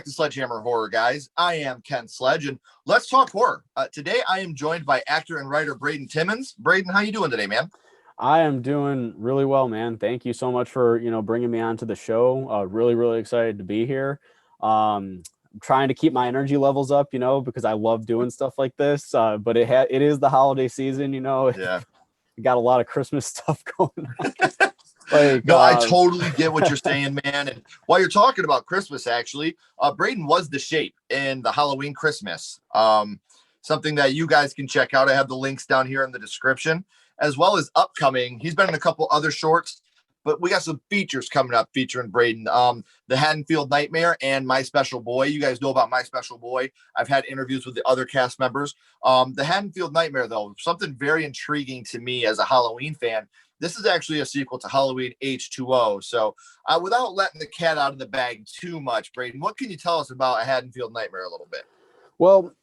back to Sledgehammer Horror, guys. I am Ken Sledge, and let's talk horror. Today, I am joined by actor and writer Braden Timmons. Braden, how you doing today, man? I am doing really well, man. Thank you so much for, bringing me onto the show. Really, really excited to be here. I'm trying to keep my energy levels up, because I love doing stuff like this. But it is the holiday season, Yeah. got a lot of Christmas stuff going on. Like, No, I totally get what you're saying, man. And while you're talking about Christmas, actually, Braden was the shape in the Halloween Christmas. Something that you guys can check out. I have the links down here in the description, as well as upcoming. He's been in a couple other shorts, but we got some features coming up featuring Braden. The Haddonfield Nightmare and My Special Boy. You guys know about My Special Boy. I've had interviews with the other cast members. The Haddonfield Nightmare, though, something very intriguing to me as a Halloween fan. This is actually a sequel to Halloween H2O. So without letting the cat out of the bag too much, Braden, what can you tell us about a Haddonfield Nightmare a little bit? Well,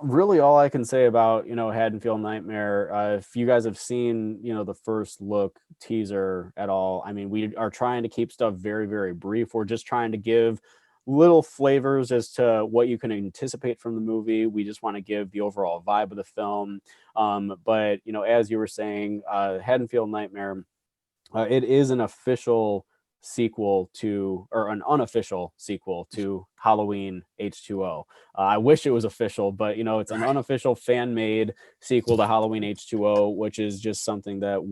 really all I can say about, Haddonfield Nightmare, if you guys have seen, the first look teaser at all, I mean, we are trying to keep stuff very, very brief. We're just trying to give little flavors as to what you can anticipate from the movie. We just want to give the overall vibe of the film. But, as you were saying, Haddonfield Nightmare, it is an official sequel to, or an unofficial sequel to Halloween H2O. I wish it was official, but it's an unofficial fan made sequel to Halloween H2O, which is just something that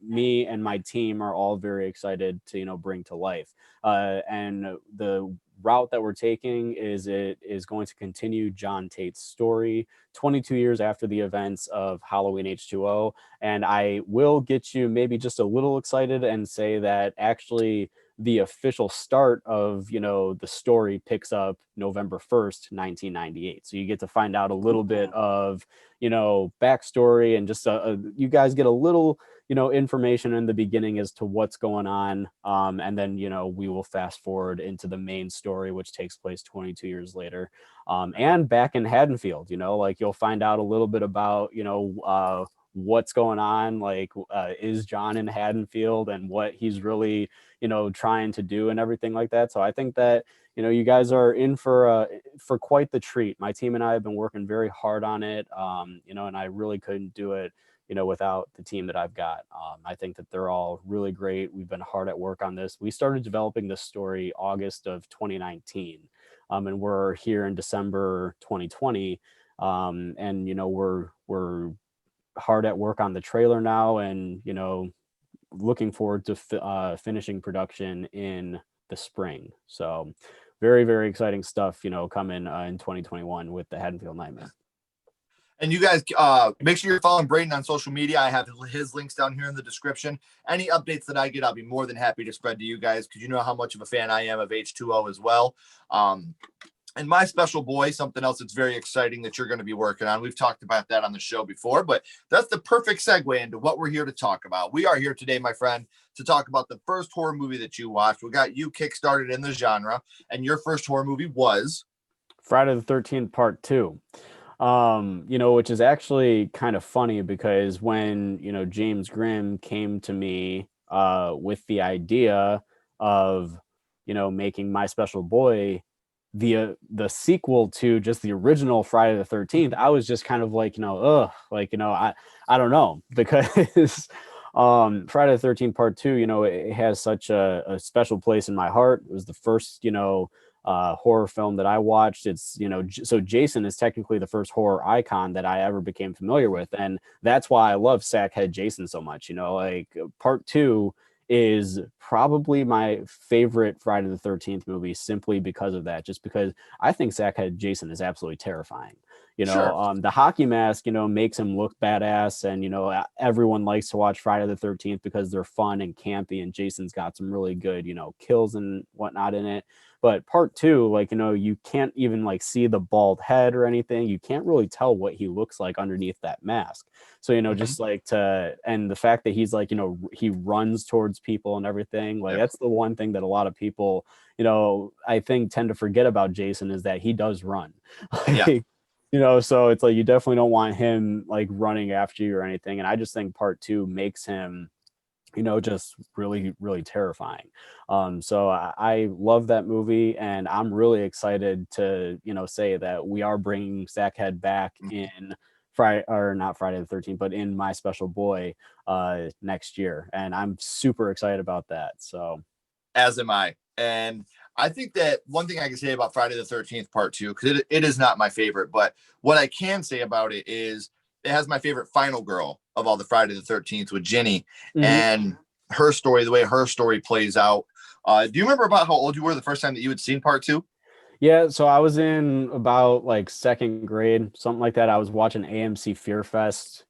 me and my team are all very excited to, bring to life. And the route that we're taking is it is going to continue John Tate's story 22 years after the events of Halloween H2O. And I will get you maybe just a little excited and say that actually the official start of, the story picks up November 1st, 1998. So you get to find out a little bit of, backstory and just you guys get a little, information in the beginning as to what's going on. And then, we will fast forward into the main story, which takes place 22 years later. And back in Haddonfield, like you'll find out a little bit about, what's going on, like is John in Haddonfield and what he's really, trying to do and everything like that. So I think that, you guys are in for quite the treat. My team and I have been working very hard on it, and I really couldn't do it, without the team that I've got. I think that they're all really great. We've been hard at work on this. We started developing this story August of 2019, and we're here in December 2020, and we're hard at work on the trailer now, and looking forward to finishing production in the spring. So very, very exciting stuff, coming in 2021 with the Haddonfield Nightmare. And you guys, make sure you're following Braden on social media. I have his links down here in the description. Any updates that I get, I'll be more than happy to spread to you guys because you know how much of a fan I am of H2O as well. And My Special Boy, something else that's very exciting that you're going to be working on. We've talked about that on the show before, but that's the perfect segue into what we're here to talk about. We are here today, my friend, to talk about the first horror movie that you watched. We got you kickstarted in the genre, and your first horror movie was Friday the 13th Part 2. Which is actually kind of funny because when, James Grimm came to me with the idea of, making My Special Boy the sequel to just the original Friday the 13th, I was just kind of like, I don't know, because Friday the 13th Part 2, it has such a special place in my heart. It was the first, horror film that I watched. It's, so Jason is technically the first horror icon that I ever became familiar with. And that's why I love Sackhead Jason so much, like Part 2 is probably my favorite Friday the 13th movie simply because of that, just because I think Sackhead Jason is absolutely terrifying. Sure. The hockey mask, makes him look badass, and everyone likes to watch Friday the 13th because they're fun and campy, and Jason's got some really good, kills and whatnot in it. But Part 2, like, you can't even like see the bald head or anything. You can't really tell what he looks like underneath that mask. So, just like and the fact that he's like, he runs towards people and everything, like that's the one thing that a lot of people, I think tend to forget about Jason is that he does run. So it's like, you definitely don't want him like running after you or anything. And I just think Part 2 makes him just really, really terrifying. So I love that movie, and I'm really excited to, say that we are bringing Sackhead back in Friday, or not Friday the 13th, but in My Special Boy next year. And I'm super excited about that. So, As am I. And I think that one thing I can say about Friday the 13th part two, because it is not my favorite, but what I can say about it is it has my favorite final girl of all the Friday the 13th with Ginny, mhm. and her story, the way her story plays out. Do you remember about how old you were the first time that you had seen part two? Yeah, so I was in about like second grade, something like that. I was watching AMC Fearfest.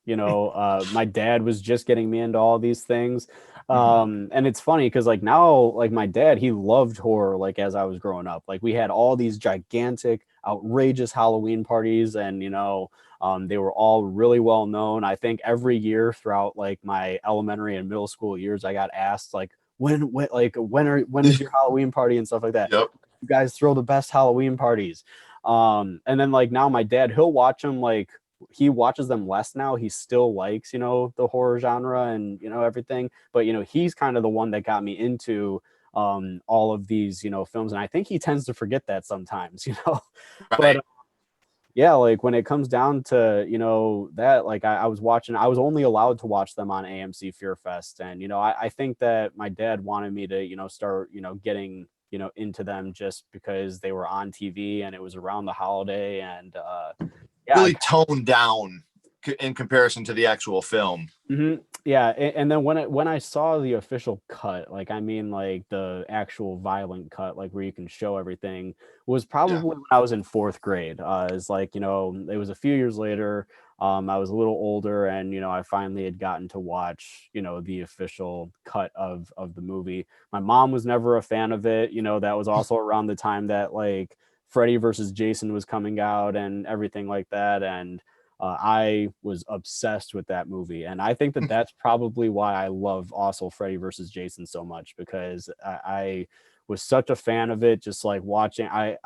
My dad was just getting me into all these things. Mhm. And it's funny because like now, like my dad, he loved horror like as I was growing up. Like we had all these gigantic, outrageous Halloween parties, and they were all really well known. I think every year throughout like my elementary and middle school years, I got asked like when is your Halloween party and stuff like that. Yep. You guys throw the best Halloween parties. And then like now my dad, he'll watch them, like he watches them less now. He still likes, the horror genre and, everything. But, he's kind of the one that got me into all of these, films. And I think he tends to forget that sometimes, But Right. yeah, like when it comes down to, that, like I was watching, I was only allowed to watch them on AMC Fear Fest. And, I think that my dad wanted me to, start, getting, into them just because they were on TV and it was around the holiday. And yeah, Really toned down in comparison to the actual film. Yeah, and then when I saw the official cut, like I mean, like the actual violent cut, like where you can show everything, was Yeah. probably when I was in fourth grade. It's like it was a few years later. I was a little older, and I finally had gotten to watch the official cut of the movie. My mom was never a fan of it. That was also around the time that like Freddy versus Jason was coming out and everything like that, and I was obsessed with that movie, and I think that that's probably why I love also Freddy versus Jason so much, because I was such a fan of it. Just like watching, I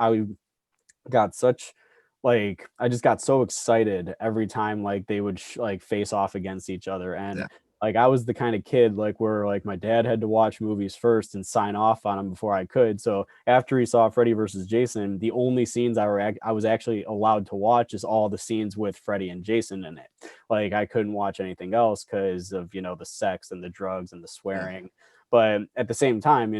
got such like I just got so excited every time like they would like face off against each other. And Yeah. like I was the kind of kid like where like my dad had to watch movies first and sign off on them before I could. So after he saw Freddy versus Jason, the only scenes I was actually allowed to watch is all the scenes with Freddy and Jason in it. Like I couldn't watch anything else because of the sex and the drugs and the Yeah. swearing. But at the same time,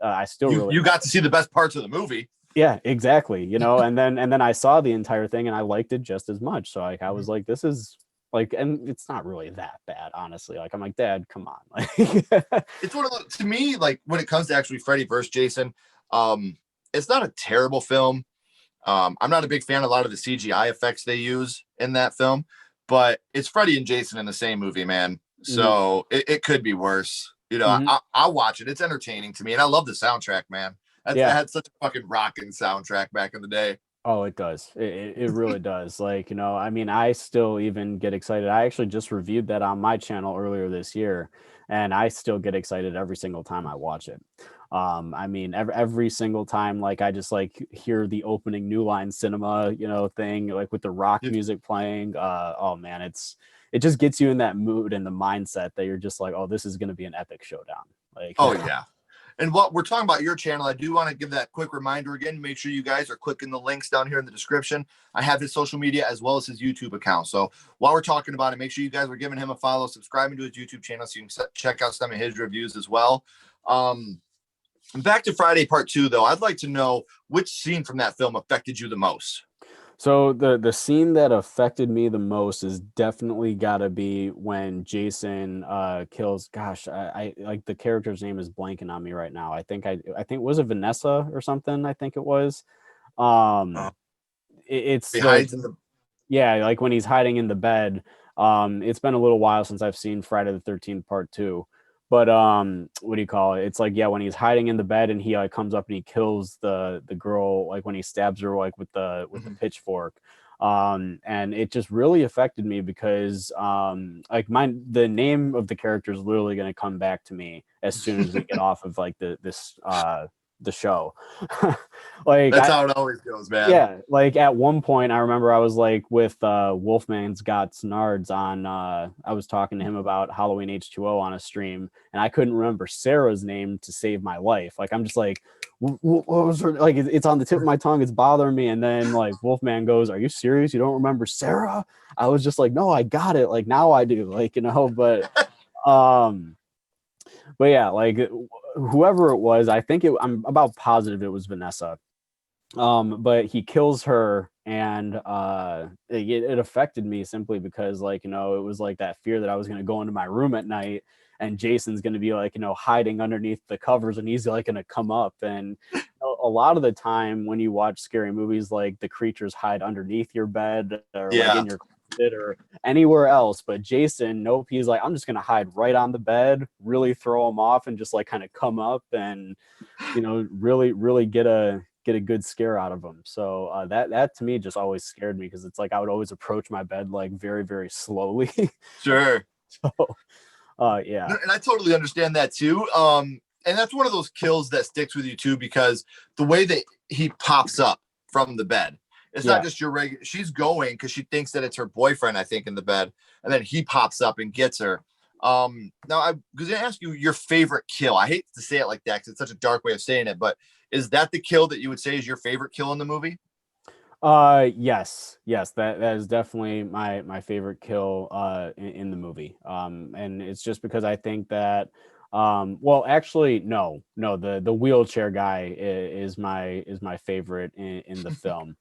I still really You got to see the best parts of the movie. yeah, exactly. And then I saw the entire thing and I liked it just as much. So like I was like, this is like, and it's not really that bad, honestly. Like I'm like, Dad, come on. Like It's one of the, to me, like when it comes to actually Freddy versus Jason, it's not a terrible film. I'm not a big fan of a lot of the CGI effects they use in that film, but it's Freddy and Jason in the same movie, man. mhm, So it could be worse. mhm. I'll watch it. It's entertaining to me, and I love the soundtrack, man. That Yeah. had such a fucking rocking soundtrack back in the day. Oh, it does. It really does. Like, I mean, I still even get excited. I actually just reviewed that on my channel earlier this year, and I still get excited every single time I watch it. I mean, every single time, like I just like hear the opening New Line Cinema, thing, like with the rock music playing. Oh man, it just gets you in that mood and the mindset that you're just like, oh, this is gonna be an epic showdown. Like, Oh yeah. And what we're talking about your channel, I do want to give that quick reminder again. Make sure you guys are clicking the links down here in the description. I have his social media as well as his YouTube account. So while we're talking about it, make sure you guys are giving him a follow, subscribing to his YouTube channel so you can check out some of his reviews as well. Um, Back to Friday part two, though, I'd like to know which scene from that film affected you the most. so the scene that affected me the most is definitely got to be when Jason kills. Gosh, I like the character's name is blanking on me right now. I think was it Vanessa or something. I think it was. Um, Uh, it's he the hides in the yeah, like when he's hiding in the bed. It's been a little while since I've seen Friday the 13th part 2. But what do you call it? It's like yeah, when he's hiding in the bed and he like comes up and he kills the girl like when he stabs her like with the Mhm. pitchfork. And it just really affected me because like the name of the character is literally going to come back to me as soon as we get off of like this the show. Like That's how it always goes, man. yeah, like at one point I remember I was like with Wolfman's Got Snards on I was talking to him about Halloween H2O on a stream, and I couldn't remember Sarah's name to save my life. Like I'm just like what was her, like it's on the tip of my tongue, it's bothering me. And then like Wolfman goes, "Are you serious? You don't remember Sarah?" I was just like, "No, I got it. Like now I do." Like, you know, um but yeah, like whoever it was, I'm about positive it was Vanessa. But he kills her, and it affected me simply because, like, you know, it was like that fear that I was going to go into my room at night and Jason's going to be like, you know, hiding underneath the covers, and he's like going to come up. And a lot of the time when you watch scary movies, like the creatures hide underneath your bed or like Yeah. in your closet or anywhere else. But Jason, nope, he's like, I'm just going to hide right on the bed, really throw him off, and just like kind of come up and, you know, really get a good scare out of them. So that to me just always scared me, because it's like I would always approach my bed like very, very slowly. Sure. So yeah. And I totally understand that too. And that's one of those kills that sticks with you too, because the way that he pops up from the bed, it's not just your regular. She's going because she thinks that it's her boyfriend, I think, in the bed, and then he pops up and gets her. Now I'm going to ask you your favorite kill. I hate to say it like that because it's such a dark way of saying it, but is that the kill that you would say is your favorite kill in the movie? Yes, that is definitely my favorite kill in the movie. And it's just because I think that well, actually no, the wheelchair guy is my favorite in the film.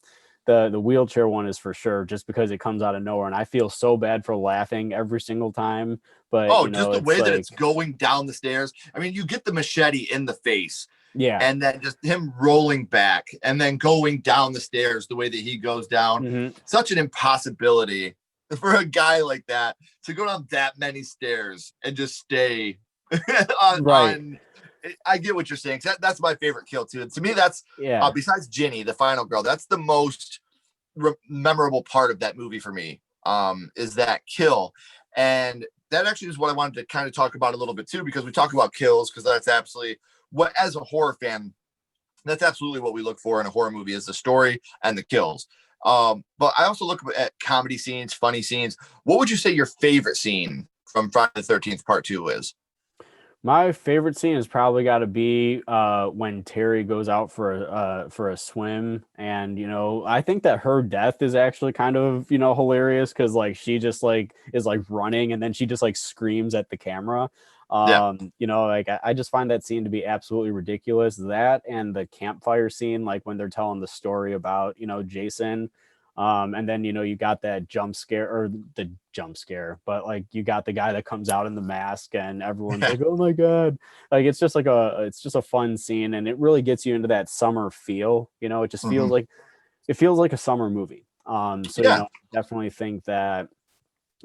The wheelchair one is for sure, just because it comes out of nowhere and I feel so bad for laughing every single time. But Oh, you just know, the it's way that like, it's going down the stairs. I mean, you get the machete in the face, yeah. and then just him rolling back and then going down the stairs the way that he goes down. Mhm. Such an impossibility for a guy like that to go down that many stairs and just stay Right. on. I get what you're saying. That's my favorite kill too. And to me, that's Yeah. besides Ginny, the final girl, that's the most memorable part of that movie for me. Is that kill. And that actually is what I wanted to kind of talk about a little bit too, because we talk about kills, because that's absolutely what, as a horror fan, that's absolutely what we look for in a horror movie, is the story and the kills. But I also look at comedy scenes, funny scenes. What would you say your favorite scene from Friday the 13th Part 2 is? My favorite scene has probably got to be when Terry goes out for a swim, and you know, I think that her death is actually kind of, you know, hilarious, because like she just like is like running and then she just like screams at the camera. Yeah. You know, like I just find that scene to be absolutely ridiculous. That and the campfire scene, like when they're telling the story about, you know, Jason. And then, you know, you got that jump scare, or the jump scare, but like you got the guy that comes out in the mask and everyone's like, oh my God. Like it's just a fun scene, and it really gets you into that summer feel. You know, it just Mhm. feels like a summer movie. So, you Yeah. know, definitely think that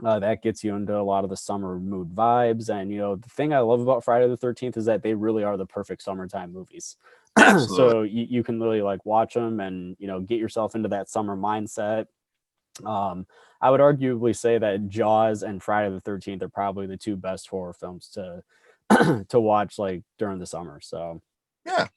that gets you into a lot of the summer mood vibes. And, you know, the thing I love about Friday the 13th is that they really are the perfect summertime movies. Absolutely. So you can really like watch them and, you know, get yourself into that summer mindset. um, I would arguably say that Jaws and Friday the 13th are probably the two best horror films to to watch like during the summer. So Yeah.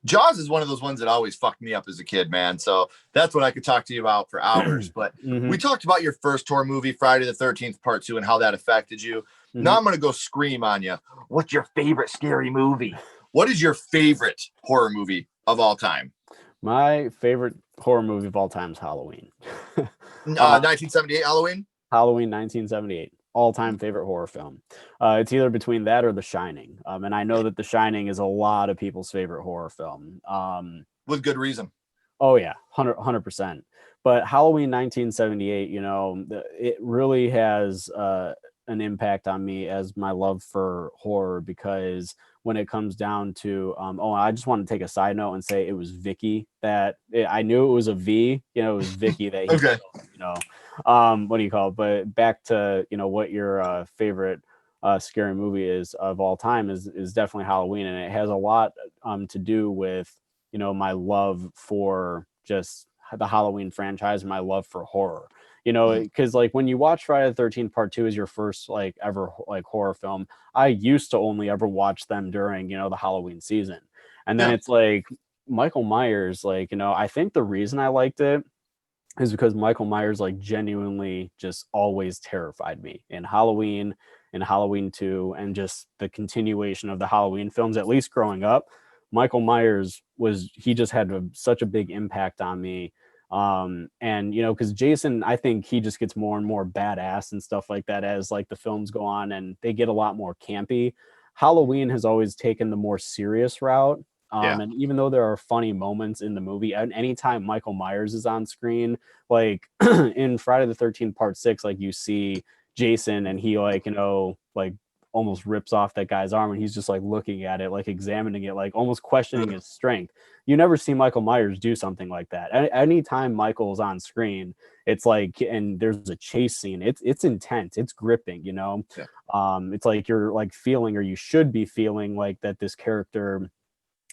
Jaws is one of those ones that always fucked me up as a kid, man. So that's what I could talk to you about for hours. But we mhm, talked about your first horror movie, Friday the 13th Part 2, and how that affected you. Now mhm. I'm going to go scream on you. What's your favorite scary movie? What is your favorite horror movie of all time? My favorite horror movie of all time is Halloween. uh, 1978 Halloween? Halloween 1978, all-time favorite horror film. It's either between that or The Shining. And I know that The Shining is a lot of people's favorite horror film. With good reason. Oh yeah, 100%. But Halloween 1978, you know, it really has an impact on me as my love for horror, because when it comes down to oh, I just want to take a side note and say it was Vicky I knew it was a V, you know, it was Vicky that he Okay. killed, you know. What do you call it? But back to, you know, what your favorite scary movie is of all time is definitely Halloween, and it has a lot to do with, you know, my love for just the Halloween franchise, my love for horror. You know, Mhm. because like when you watch Friday the 13th Part 2 as your first like ever like horror film, I used to only ever watch them during, you know, the Halloween season. And then Yeah. it's like Michael Myers, like, you know, I think the reason I liked it is because Michael Myers like genuinely just always terrified me in Halloween and Halloween 2 and just the continuation of the Halloween films, at least growing up. Michael Myers was he just had such a big impact on me. And you know, because Jason, I think he just gets more and more badass and stuff like that as like the films go on and they get a lot more campy. Halloween has always taken the more serious route. Yeah. And even though there are funny moments in the movie, and anytime Michael Myers is on screen, like in Friday the 13th part 6, like you see Jason and he like, you know, like almost rips off that guy's arm and he's just like looking at it, like examining it, like almost questioning his strength. You never see Michael Myers do something like that. Anytime Michael's on screen, it's like, and there's a chase scene, it's intense, it's gripping, you know. Yeah. It's like you're like feeling, or you should be feeling like that this character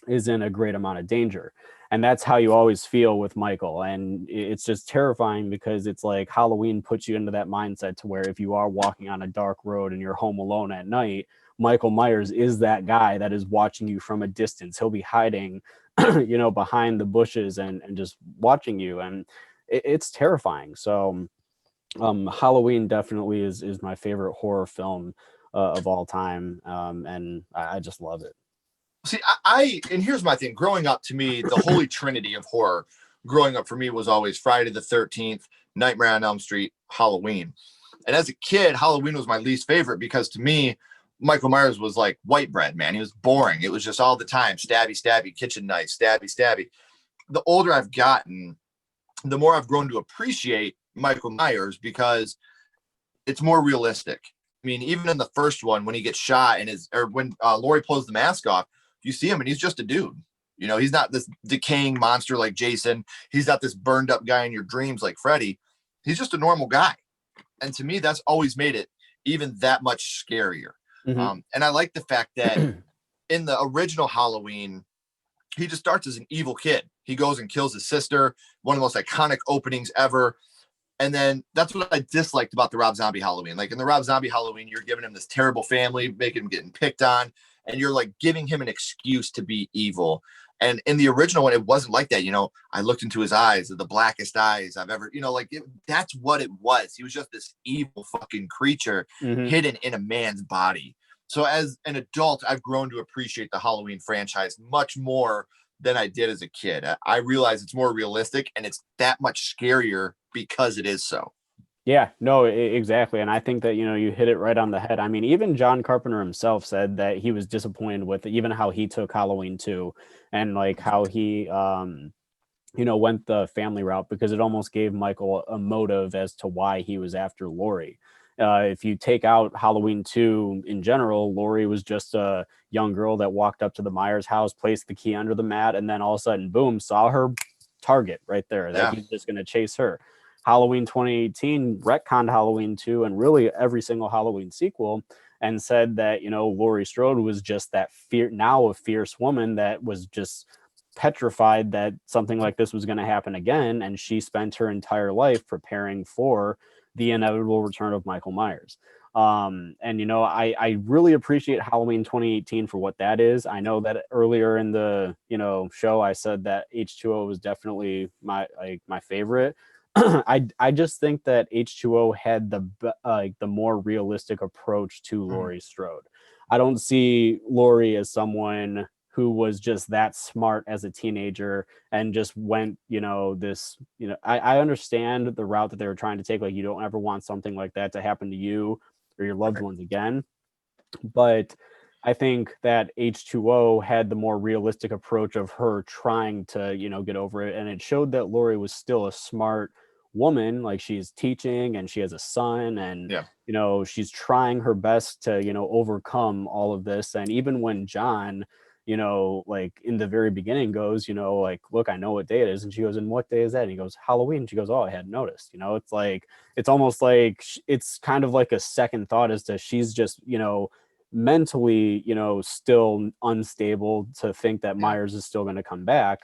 is in a great amount of danger. And that's how you always feel with Michael. And it's just terrifying because it's like Halloween puts you into that mindset to where if you are walking on a dark road and you're home alone at night, Michael Myers is that guy that is watching you from a distance. He'll be hiding, you know, behind the bushes and just watching you. And it's terrifying. So Halloween definitely is my favorite horror film of all time. And I just love it. See, and here's my thing. Growing up, to me, the holy trinity of horror, growing up for me was always Friday the 13th, Nightmare on Elm Street, Halloween. And as a kid, Halloween was my least favorite because to me, Michael Myers was like white bread, man. He was boring. It was just all the time stabby, stabby, kitchen knife, stabby, stabby. The older I've gotten, the more I've grown to appreciate Michael Myers because it's more realistic. I mean, even in the first one, when he gets shot and when Laurie pulls the mask off, you see him and he's just a dude. You know, he's not this decaying monster like Jason. He's not this burned up guy in your dreams like Freddy. He's just a normal guy. And to me, that's always made it even that much scarier. Mm-hmm. And I like the fact that in the original Halloween, he just starts as an evil kid. He goes and kills his sister, one of the most iconic openings ever. And then that's what I disliked about the Rob Zombie Halloween. Like in the Rob Zombie Halloween, you're giving him this terrible family, making him getting picked on, and you're like giving him an excuse to be evil. And in the original one, it wasn't like that. You know, I looked into his eyes, the blackest eyes I've ever, you know, like that's what it was. He was just this evil fucking creature Mm-hmm. hidden in a man's body. So as an adult, I've grown to appreciate the Halloween franchise much more than I did as a kid. I realize it's more realistic and it's that much scarier because it is so. Yeah, no, exactly. And I think that, you know, you hit it right on the head. I mean, even John Carpenter himself said that he was disappointed with even how he took Halloween 2 and like how he, you know, went the family route because it almost gave Michael a motive as to why he was after Laurie. If you take out Halloween 2 in general, Laurie was just a young girl that walked up to the Myers house, placed the key under the mat, and then all of a sudden, boom, saw her target right there that Yeah. he's just going to chase her. Halloween 2018 retconned Halloween 2 and really every single Halloween sequel and said that, you know, Laurie Strode was just that now a fierce woman that was just petrified that something like this was going to happen again. And she spent her entire life preparing for the inevitable return of Michael Myers. And, you know, I really appreciate Halloween 2018 for what that is. I know that earlier in the, you know, show, I said that H2O was definitely my favorite. I just think that H2O had the more realistic approach to Laurie Strode. I don't see Laurie as someone who was just that smart as a teenager and just went, you know, this, you know, I understand the route that they were trying to take. Like, you don't ever want something like that to happen to you or your loved ones again. But I think that H2O had the more realistic approach of her trying to, you know, get over it. And it showed that Laurie was still a smart woman. Like, she's teaching and she has a son and, Yeah. you know, she's trying her best to, you know, overcome all of this. And even when John, you know, like in the very beginning goes, you know, like, look, I know what day it is. And she goes, and what day is that? And he goes, Halloween. And she goes, oh, I hadn't noticed. You know, it's like, it's almost like it's kind of like a second thought as to she's just, you know, mentally, you know, still unstable to think that Yeah. Myers is still going to come back.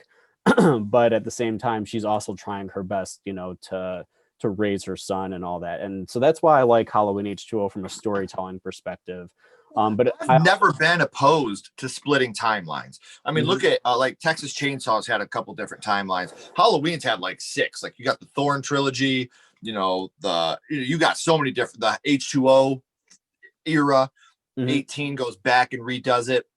But at the same time, she's also trying her best, you know, to raise her son and all that. And so that's why I like Halloween H2O from a storytelling perspective. But I've never been opposed to splitting timelines. I mean, Mhm. look at like Texas Chainsaws had a couple different timelines. Halloween's had like 6. Like you got the Thorn trilogy, you got so many different, the H2O era. Mhm. 18 goes back and redoes it.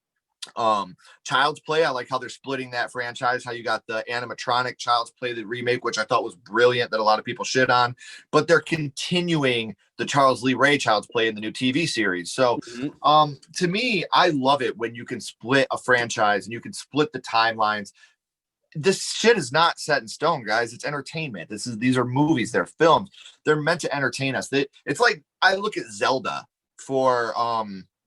Child's Play, I like how they're splitting that franchise, how you got the animatronic Child's Play, the remake, which I thought was brilliant, that a lot of people shit on, but they're continuing the Charles Lee Ray Child's Play in the new TV series. So Mhm. to me, I love it when you can split a franchise and you can split the timelines. This shit is not set in stone, guys. It's entertainment. These are movies, they're films, they're meant to entertain us. It's like I look at Zelda for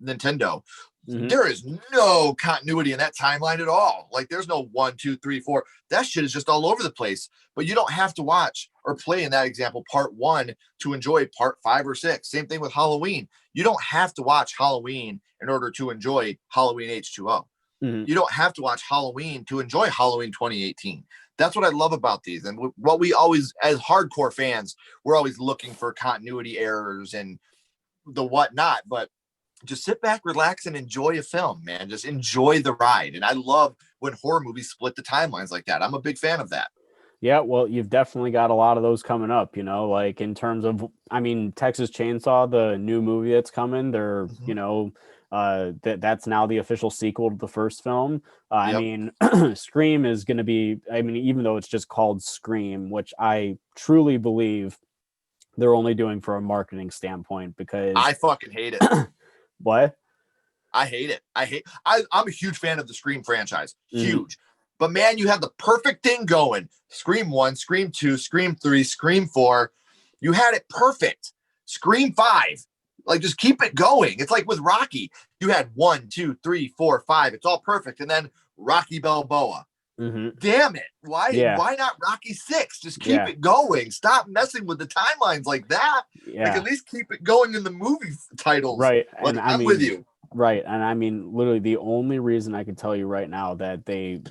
Nintendo. Mhm. There is no continuity in that timeline at all. Like there's no 1, 2, 3, 4. That shit is just all over the place. But you don't have to watch or play, in that example, part 1 to enjoy part 5 or 6. Same thing with Halloween. You don't have to watch Halloween in order to enjoy Halloween H2O. Mhm. You don't have to watch Halloween to enjoy Halloween 2018. That's what I love about these. And what we always, as hardcore fans, we're always looking for continuity errors and the whatnot. But just sit back, relax, and enjoy a film, man. Just enjoy the ride. And I love when horror movies split the timelines like that. I'm a big fan of that. Yeah, well, you've definitely got a lot of those coming up, like in terms of, I mean, Texas Chainsaw, the new movie that's coming, they're, Mm-hmm. that's now the official sequel to the first film. I Yep. mean, Scream is going to be, I mean, even though it's just called Scream, which I truly believe they're only doing for a marketing standpoint because I fucking hate it. what? I hate it. I'm a huge fan of the Scream franchise. Mhm. Huge. But man, you have the perfect thing going. Scream 1, Scream 2, Scream 3, Scream 4. You had it perfect. Scream 5. Like just keep it going. It's like with Rocky. You had 1, 2, 3, 4, 5. It's all perfect. And then Rocky Balboa. Mhm. Damn it. Why Yeah. why not Rocky 6? Just keep Yeah. it going. Stop messing with the timelines like that. Like at Yeah. least keep it going in the movie titles. Right. Like And I I'm with mean, you. right. And I mean, literally the only reason I can tell you right now that they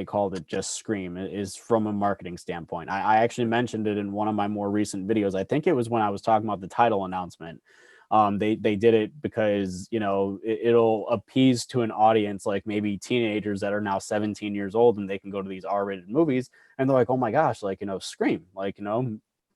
called it just Scream is from a marketing standpoint. I actually mentioned it in one of my more recent videos. I think it was when I was talking about the title announcement. They did it because, it'll appease to an audience like maybe teenagers that are now 17 years old and they can go to these R-rated movies and they're like, oh my gosh, like, Scream, like,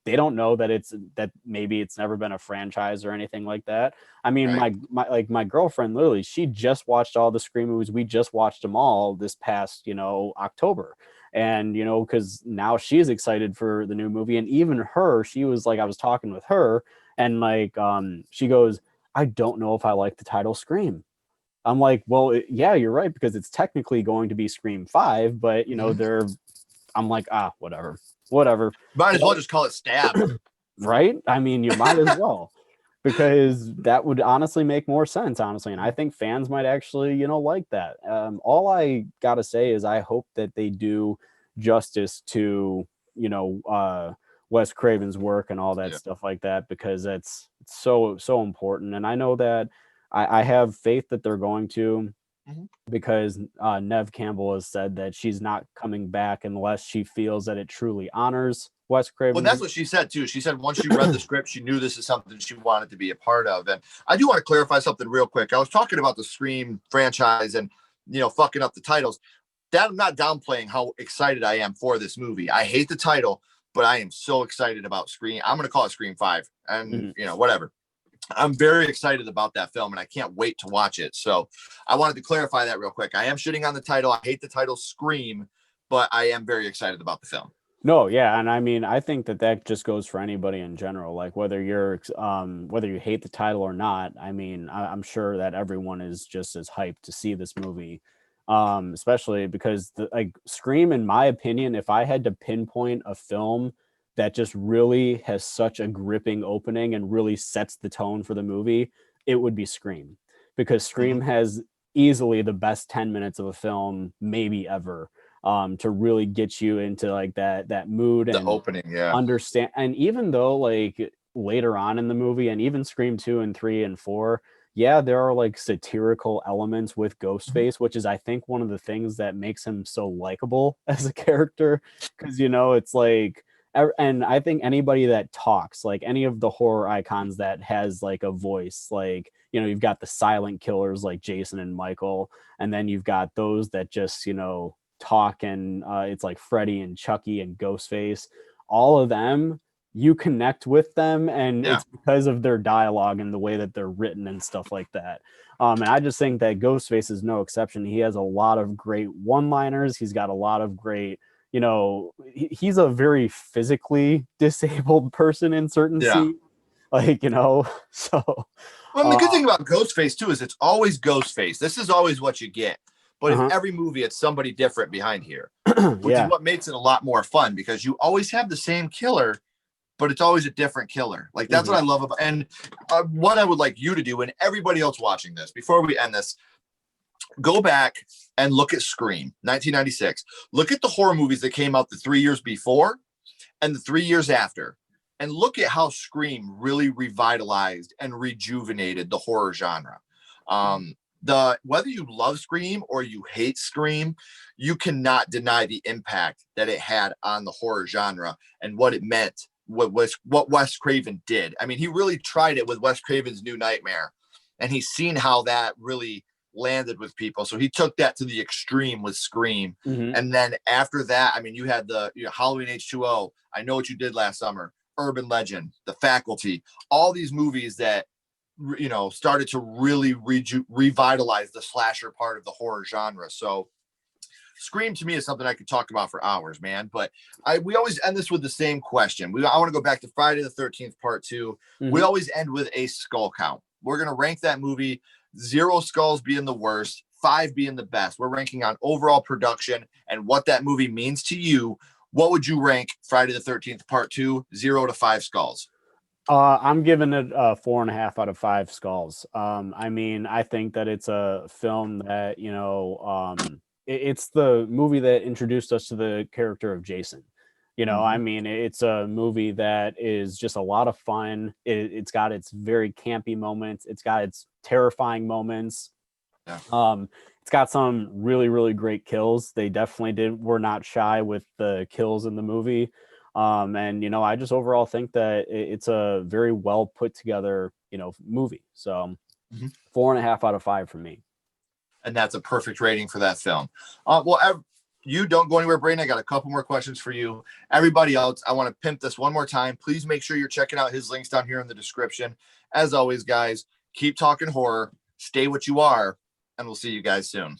they don't know that maybe it's never been a franchise or anything like that. I mean, Right. my girlfriend literally, she just watched all the Scream movies. We just watched them all this past, October. And, because now she's excited for the new movie. And even her, she was like, I was talking with her and like, she goes, I don't know if I like the title Scream. I'm like, well, yeah, you're right, because it's technically going to be Scream 5, but Mhm. I'm like, whatever, whatever. Might as well But just call it stab. right? I mean, you might as well, because that would honestly make more sense, honestly. And I think fans might actually, like that. All I got to say is I hope that they do justice to, Wes Craven's work and all that Yeah. stuff like that, because it's so, so important. And I know that I have faith that they're going to, Mhm. because Nev Campbell has said that she's not coming back unless she feels that it truly honors Wes Well, Craven's. that's what she said too. She said once she read the script, she knew this is something she wanted to be a part of. And I do want to clarify something real quick. I was talking about the Scream franchise and fucking up the titles. That I'm not downplaying how excited I am for this movie. I hate the title, but I am so excited about Scream. I'm going to call it Scream 5 and Mhm. whatever. I'm very excited about that film and I can't wait to watch it. So I wanted to clarify that real quick. I am shitting on the title. I hate the title Scream, but I am very excited about the film. No, yeah, and I mean, I think that just goes for anybody in general. Like whether you hate the title or not. I mean, I'm sure that everyone is just as hyped to see this movie, especially because like Scream, in my opinion, if I had to pinpoint a film that just really has such a gripping opening and really sets the tone for the movie, it would be Scream, because Mhm. Scream has easily the best 10 minutes of a film maybe ever, to really get you into like that mood The and opening, yeah. understand. And even though like later on in the movie, and even Scream 2 and 3 and 4, yeah, there are like satirical elements with Mhm. Ghostface, which is I think one of the things that makes him so likable as a character, because it's like And I think anybody that talks, like any of the horror icons that has like a voice, like, you know, you've got the silent killers like Jason and Michael, and then you've got those that just, you know, talk, and it's like Freddy and Chucky and Ghostface. All of them, you connect with them, and Yeah. it's because of their dialogue and the way that they're written and stuff like that. And I just think that Ghostface is no exception. He has a lot of great one-liners. He's got a lot of great, you know, he's a very physically disabled person in certain Yeah. scenes, like, you know, so. Well, and the good thing about Ghostface too is it's always Ghostface. This is always what you get. But in every movie, it's somebody different behind here, which is Yeah. what makes it a lot more fun because you always have the same killer, but it's always a different killer. Like that's what I love about. And what I would like you to do, and everybody else watching this, before we end this, go back and look at Scream, 1996. Look at the horror movies that came out the 3 years before and the 3 years after, and look at how Scream really revitalized and rejuvenated the horror genre. Whether you love Scream or you hate Scream, you cannot deny the impact that it had on the horror genre and what it meant. What Wes Craven did. I mean, he really tried it with Wes Craven's New Nightmare, and he's seen how that really landed with people. So he took that to the extreme with Scream. And then after that, I mean, you had the Halloween H2O, I Know What You Did Last Summer, Urban Legend, The Faculty, all these movies that, you know, started to really revitalize the slasher part of the horror genre. So Scream to me is something I could talk about for hours, man. But we always end this with the same question. I want to go back to Friday the 13th part 2. We always end with a skull count. We're going to rank that movie, 0 skulls being the worst, 5 being the best. We're ranking on overall production and what that movie means to you. What would you rank Friday the 13th part 2, 0 to 5 skulls? I'm giving it a 4.5 out of 5 skulls. I mean, I think that it's a film that, you know, it's the movie that introduced us to the character of Jason. You know, I mean, it's a movie that is just a lot of fun. It's got its very campy moments. It's got its terrifying moments. Yeah. It's got some really, really great kills. They definitely were not shy with the kills in the movie. And, you know, I just overall think that it's a very well put together, you know, movie. So 4.5 out of 5 for me. And that's a perfect rating for that film. You don't go anywhere, Braden. I got a couple more questions for you. Everybody else, I want to pimp this one more time. Please make sure you're checking out his links down here in the description. As always, guys, keep talking horror, stay what you are, and we'll see you guys soon.